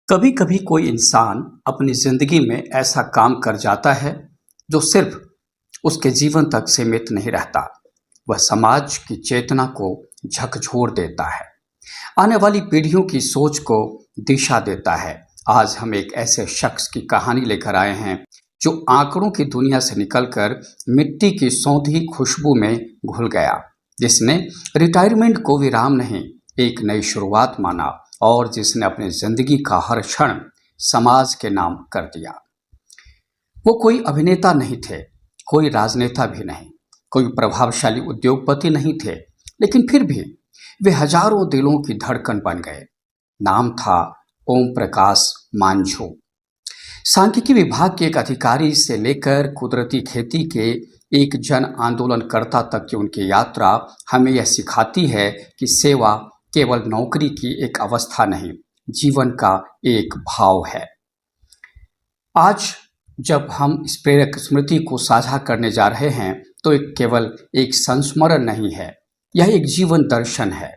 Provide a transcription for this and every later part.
कभी कभी कोई इंसान अपनी जिंदगी में ऐसा काम कर जाता है जो सिर्फ उसके जीवन तक सीमित नहीं रहता। वह समाज की चेतना को झकझोर देता है, आने वाली पीढ़ियों की सोच को दिशा देता है। आज हम एक ऐसे शख्स की कहानी लेकर आए हैं जो आंकड़ों की दुनिया से निकलकर मिट्टी की सौंधी खुशबू में घुल गया, जिसने रिटायरमेंट को विराम नहीं, एक नई शुरुआत माना और जिसने अपनी जिंदगी का हर क्षण समाज के नाम कर दिया। वो कोई अभिनेता नहीं थे, कोई राजनेता भी नहीं, कोई प्रभावशाली उद्योगपति नहीं थे, लेकिन फिर भी वे हजारों दिलों की धड़कन बन गए। नाम था ओम प्रकाश मांझू। सांख्यिकी विभाग के एक अधिकारी से लेकर कुदरती खेती के एक जन आंदोलनकर्ता तक की उनकी यात्रा हमें यह सिखाती है कि सेवा केवल नौकरी की एक अवस्था नहीं, जीवन का एक भाव है। आज जब हम इस प्रेरक स्मृति को साझा करने जा रहे हैं तो एक केवल एक संस्मरण नहीं है, यह एक जीवन दर्शन है,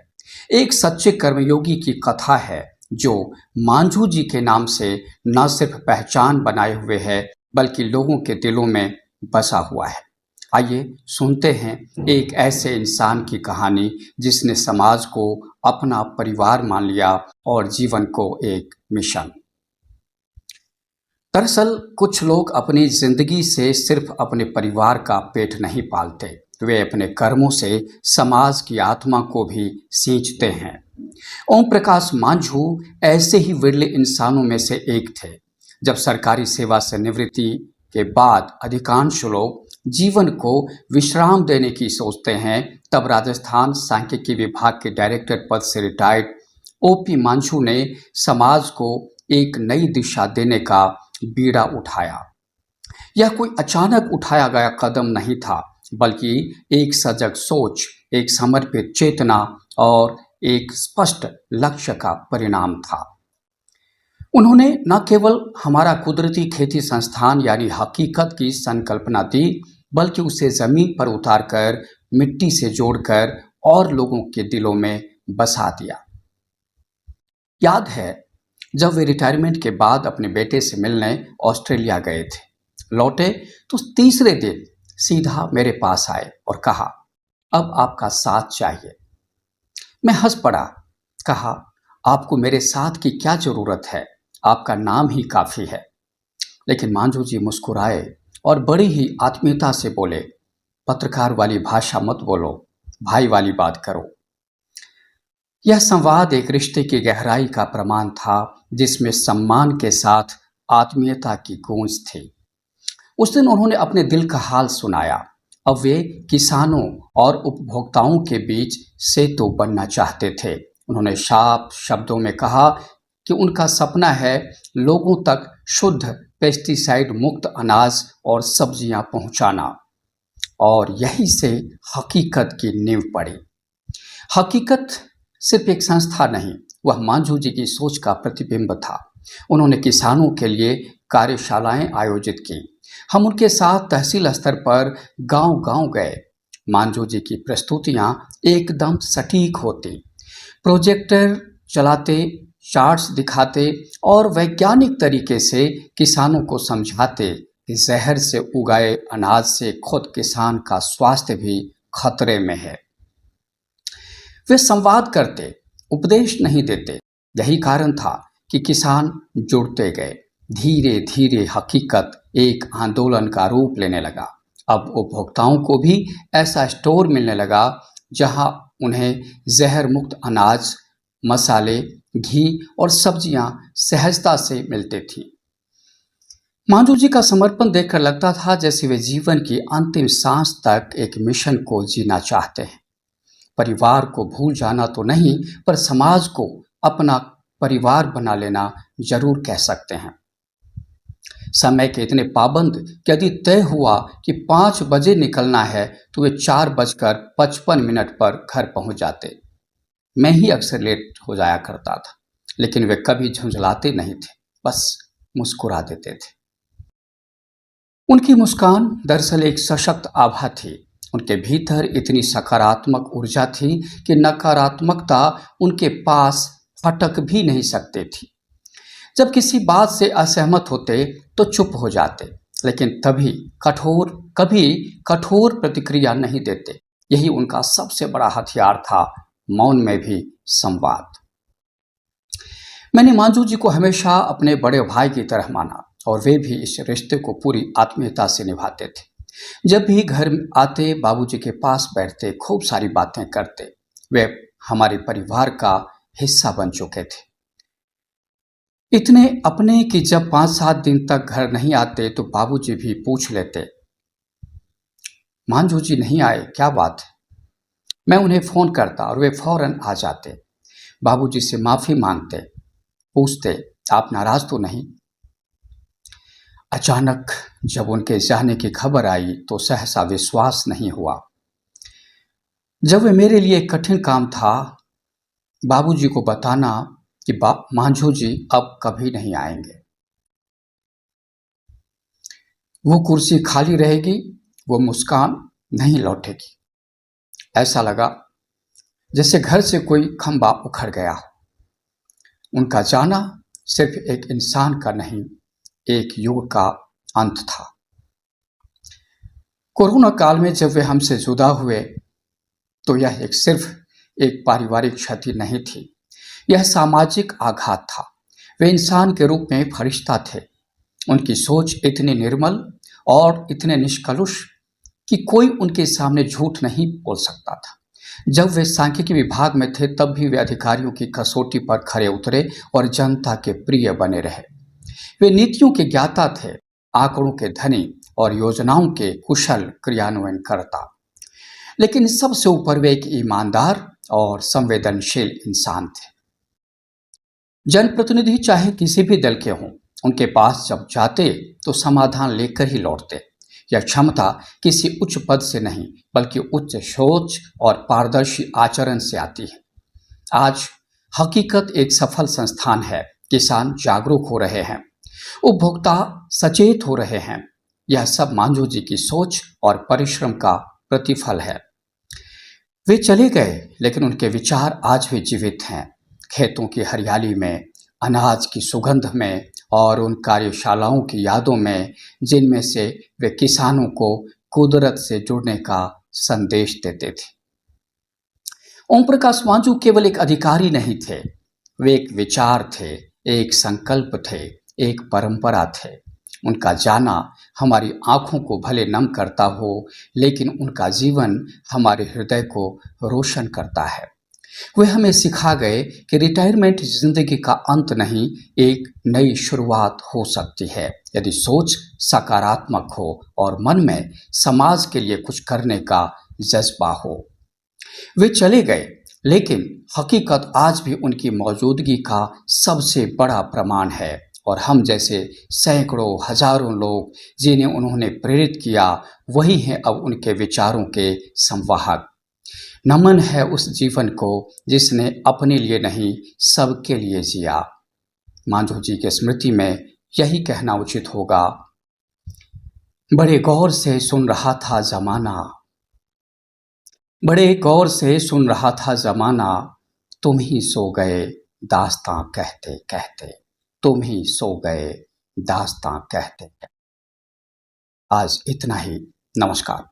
एक सच्चे कर्मयोगी की कथा है जो मांझू जी के नाम से न सिर्फ पहचान बनाए हुए है बल्कि लोगों के दिलों में बसा हुआ है। आइए सुनते हैं एक ऐसे इंसान की कहानी जिसने समाज को अपना परिवार मान लिया और जीवन को एक मिशन। दरअसल कुछ लोग अपनी जिंदगी से सिर्फ अपने परिवार का पेट नहीं पालते, वे अपने कर्मों से समाज की आत्मा को भी सींचते हैं। ओम प्रकाश मांझू ऐसे ही विरले इंसानों में से एक थे। जब सरकारी सेवा से निवृत्ति के बाद अधिकांश लोग जीवन को विश्राम देने की सोचते हैं, तब राजस्थान सांख्यिकी विभाग के डायरेक्टर पद से रिटायर्ड ओपी मांझू ने समाज को एक नई दिशा देने का बीड़ा उठाया। यह कोई अचानक उठाया गया कदम नहीं था, बल्कि एक सजग सोच, एक समर्पित चेतना और एक स्पष्ट लक्ष्य का परिणाम था। उन्होंने न केवल हमारा कुदरती खेती संस्थान यानी हकीकत की संकल्पना दी, बल्कि उसे जमीन पर उतारकर मिट्टी से जोड़कर और लोगों के दिलों में बसा दिया। याद है जब वे रिटायरमेंट के बाद अपने बेटे से मिलने ऑस्ट्रेलिया गए थे, लौटे तो तीसरे दिन सीधा मेरे पास आए और कहा, अब आपका साथ चाहिए। मैं हंस पड़ा, कहा, आपको मेरे साथ की क्या जरूरत है, आपका नाम ही काफी है। लेकिन मांझू जी मुस्कुराए और बड़ी ही आत्मीयता से बोले, पत्रकार वाली भाषा मत बोलो, भाई वाली बात करो। यह संवाद एक रिश्ते की गहराई का प्रमाण था, जिसमें सम्मान के साथ आत्मीयता की गूंज थी। उस दिन उन्होंने अपने दिल का हाल सुनाया। अब वे किसानों और उपभोक्ताओं के बीच सेतु बनना चाहते थे। उन्होंने साफ शब्दों में कहा कि उनका सपना है लोगों तक शुद्ध पेस्टिसाइड मुक्त अनाज और सब्जियां पहुंचाना, और यहीं से हकीकत की नींव पड़ी। हकीकत सिर्फ एक संस्था नहीं, वह मांझू जी की सोच का प्रतिबिंब था। उन्होंने किसानों के लिए कार्यशालाएं आयोजित की। हम उनके साथ तहसील स्तर पर गांव-गांव गए। मांझू जी की प्रस्तुतियां एकदम सटीक होती, प्रोजेक्टर चलाते, चार्ट्स दिखाते और वैज्ञानिक तरीके से किसानों को समझाते कि जहर से उगाए अनाज से खुद किसान का स्वास्थ्य भी खतरे में है। वे संवाद करते, उपदेश नहीं देते। यही कारण था कि किसान जुड़ते गए। धीरे धीरे हकीकत एक आंदोलन का रूप लेने लगा। अब उपभोक्ताओं को भी ऐसा स्टोर मिलने लगा जहां उन्हें जहर मुक्त अनाज, मसाले, घी और सब्जियां सहजता से मिलती थी। मांझू जी का समर्पण देखकर लगता था जैसे वे जीवन की अंतिम सांस तक एक मिशन को जीना चाहते हैं। परिवार को भूल जाना तो नहीं, पर समाज को अपना परिवार बना लेना जरूर कह सकते हैं। समय के इतने पाबंद कि यदि तय हुआ कि 5 बजे निकलना है तो वे 4:55 पर घर पहुंच जाते। मैं ही अक्सर लेट हो जाया करता था, लेकिन वे कभी झुंझलाते नहीं थे, बस मुस्कुरा देते थे। उनकी मुस्कान दरअसल एक सशक्त आभा थी। उनके भीतर इतनी सकारात्मक ऊर्जा थी कि नकारात्मकता उनके पास फटक भी नहीं सकती थी। जब किसी बात से असहमत होते तो चुप हो जाते, लेकिन कभी कठोर प्रतिक्रिया नहीं देते। यही उनका सबसे बड़ा हथियार था, मौन में भी संवाद। मैंने मांझू जी को हमेशा अपने बड़े भाई की तरह माना और वे भी इस रिश्ते को पूरी आत्मीयता से निभाते थे। जब भी घर आते बाबूजी के पास बैठते, खूब सारी बातें करते। वे हमारे परिवार का हिस्सा बन चुके थे। इतने अपने कि जब 5-7 दिन तक घर नहीं आते तो बाबूजी भी पूछ लेते, मांझू जी नहीं आए, क्या बात है? मैं उन्हें फोन करता और वे फौरन आ जाते। बाबूजी से माफी मांगते, पूछते, आप नाराज तो नहीं? अचानक जब उनके जाने की खबर आई तो सहसा विश्वास नहीं हुआ। जब वे मेरे लिए एक कठिन काम था बाबूजी को बताना कि मांझू जी अब कभी नहीं आएंगे। वो कुर्सी खाली रहेगी, वो मुस्कान नहीं लौटेगी। ऐसा लगा जैसे घर से कोई खंभा उखड़ गया हो। उनका जाना सिर्फ एक इंसान का नहीं, एक युग का अंत था। कोरोना काल में जब वे हमसे जुदा हुए तो यह सिर्फ एक पारिवारिक क्षति नहीं थी, यह सामाजिक आघात था। वे इंसान के रूप में फरिश्ता थे। उनकी सोच इतनी निर्मल और इतने निष्कलुष कि कोई उनके सामने झूठ नहीं बोल सकता था। जब वे सांख्यिकी विभाग में थे तब भी वे अधिकारियों की कसौटी पर खरे उतरे और जनता के प्रिय बने रहे। वे नीतियों के ज्ञाता थे, आंकड़ों के धनी और योजनाओं के कुशल क्रियान्वयनकर्ता। लेकिन सबसे ऊपर वे एक ईमानदार और संवेदनशील इंसान थे। जनप्रतिनिधि चाहे किसी भी दल के हों, उनके पास जब जाते तो समाधान लेकर ही लौटते। यह क्षमता किसी उच्च पद से नहीं बल्कि उच्च सोच और पारदर्शी आचरण से आती है। आज हकीकत एक सफल संस्थान है। किसान जागरूक हो रहे हैं, उपभोक्ता सचेत हो रहे हैं। यह सब मांझू जी की सोच और परिश्रम का प्रतिफल है। वे चले गए लेकिन उनके विचार आज भी जीवित हैं। खेतों की हरियाली में, अनाज की सुगंध में और उन कार्यशालाओं की यादों में जिनमें से वे किसानों को कुदरत से जुड़ने का संदेश देते थे। ओम प्रकाश मांझू केवल एक अधिकारी नहीं थे, वे एक विचार थे, एक संकल्प थे, एक परंपरा थे। उनका जाना हमारी आंखों को भले नम करता हो, लेकिन उनका जीवन हमारे हृदय को रोशन करता है। वे हमें सिखा गए कि रिटायरमेंट जिंदगी का अंत नहीं, एक नई शुरुआत हो सकती है यदि सोच सकारात्मक हो और मन में समाज के लिए कुछ करने का जज्बा हो। वे चले गए लेकिन हकीकत आज भी उनकी मौजूदगी का सबसे बड़ा प्रमाण है और हम जैसे सैकड़ों हजारों लोग जिन्हें उन्होंने प्रेरित किया वही हैं अब उनके विचारों के संवाहक। नमन है उस जीवन को जिसने अपने लिए नहीं सबके लिए जिया। मांझू जी के स्मृति में यही कहना उचित होगा, बड़े गौर से सुन रहा था जमाना, बड़े गौर से सुन रहा था जमाना, तुम ही सो गए दास्तां कहते कहते, तुम ही सो गए दास्तां कहते कहते। आज इतना ही। नमस्कार।